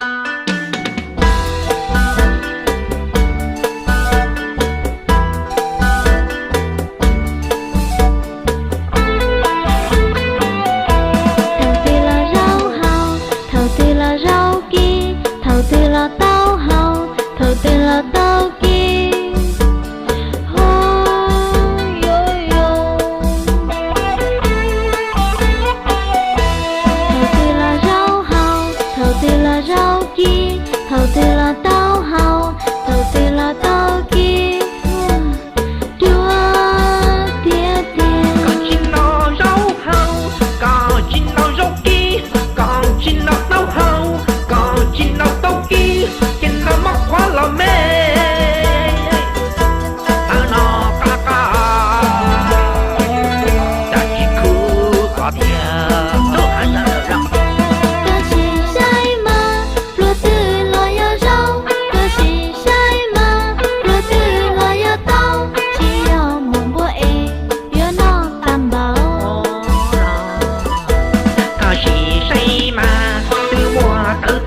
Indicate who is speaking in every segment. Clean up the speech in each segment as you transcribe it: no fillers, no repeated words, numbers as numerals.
Speaker 1: Thầu tư là tao hào, thầu tư là tao kia đua tia tia.
Speaker 2: Còn chín nó rau hào, còn chín nó rau kia, còn chín nó tao hào, còn chín nó tao kia, chín nó mắc quá là mê. Tao nó ca ca, ta chỉ cứ có tiền, tôi ăn ra được.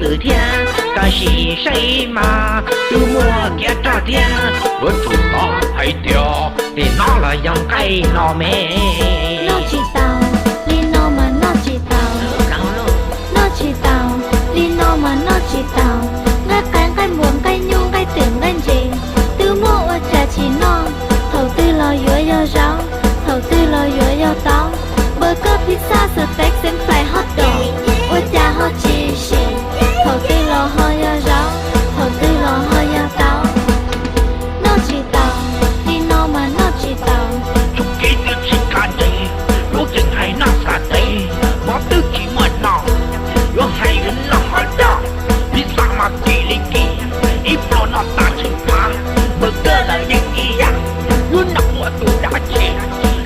Speaker 2: Từ thiên cả sĩ say mà từ mùa kia trả thiên vẫn chủ to hay tiêu thì nó là dòng cây nó mê
Speaker 1: nó chỉ tàu li nó mà nó chỉ tàu nó chỉ tàu li nó mà nó chỉ tàu ngắt cái muộn cái nhung cái tưởng cái gì từ mùa ở trà chỉ non thầu tư lo dối do rau thầu tư lo dối do táo burger pizza steak xem phải hot dog ở trà hot cheese thầu tư lo hơi do rau thầu tư lo hơi do táo nó chỉ tàu đi nó mà nó chỉ tàu
Speaker 2: chúc kỹ tiêu chỉ cả gì lúc chừng hay nó cả đây mà tư chỉ mà nó lúc hay gần nó hỏi đó đi sang mà kỳ linh kỳ ít lo nó ta chỉ phá burger là những gì vậy luôn nằm ở tủ đã chết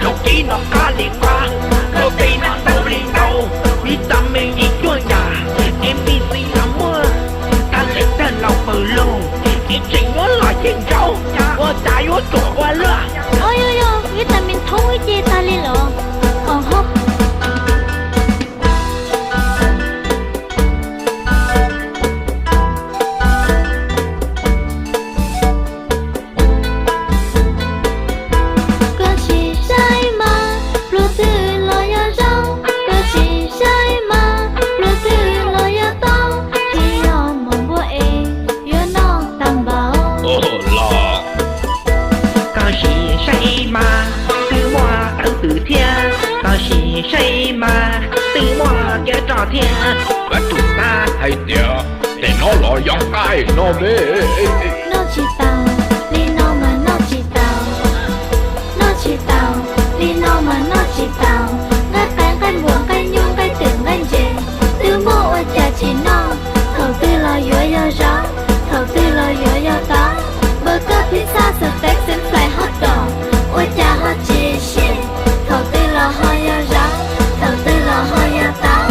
Speaker 2: lúc kỹ nó cá liền qua lúc đây nó đâu liền đâu đi tâm mình đi chua nhà em đi xin lắm mưa ta lấy tên lòng bờ lông đi trình nó là trên châu qua trái qua chỗ qua lửa
Speaker 1: ôi ôi ôi vitamin thấu cái gì ta lên lộ còn hốc
Speaker 2: say mà từ mùa kia trò thiên và chúng ta hay tiêu để nó lo dòng cái nó mê
Speaker 1: nó chỉ tàu đi nó mà nó chỉ tàu nó chỉ tàu đi nó mà nó chỉ tàu ngắt cái buồn cái nhung cái tưởng cái gì từ mùa ở trà chỉ non thầu tư lo dối do rau thầu tư lo dối do táo burger pizza steak xem phải hot dog ở trà hot cheese thầu tư lo hơi do rau thầu tư lo hơi do táo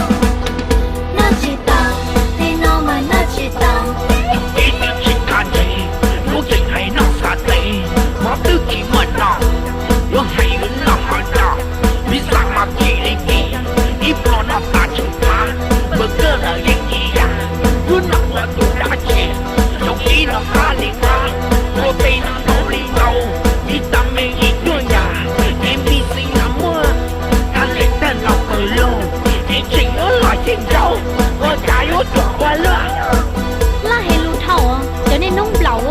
Speaker 1: nó chỉ tàu đi nó mà nó chỉ tàu
Speaker 2: ít tiêu chỉ cả gì lúc chừng hay nó cả đây mà tư chỉ mà nó lúc hay gần nó hỏi đó đi sang mà kỳ linh kỳ ít lo nó ta chỉ phá burger là những gì vậy luôn nằm ở tủ đã chết lúc kỹ nó cá liền qua lúc đây nó đâu liền đâu đi tâm mình đi chua nhà em đi xin lắm mưa ta lấy tên lòng bờ lông đi trình nó là trên châu qua trái qua chỗ qua lửa
Speaker 1: lá hệ lưu thầu cho nên nóng lẩu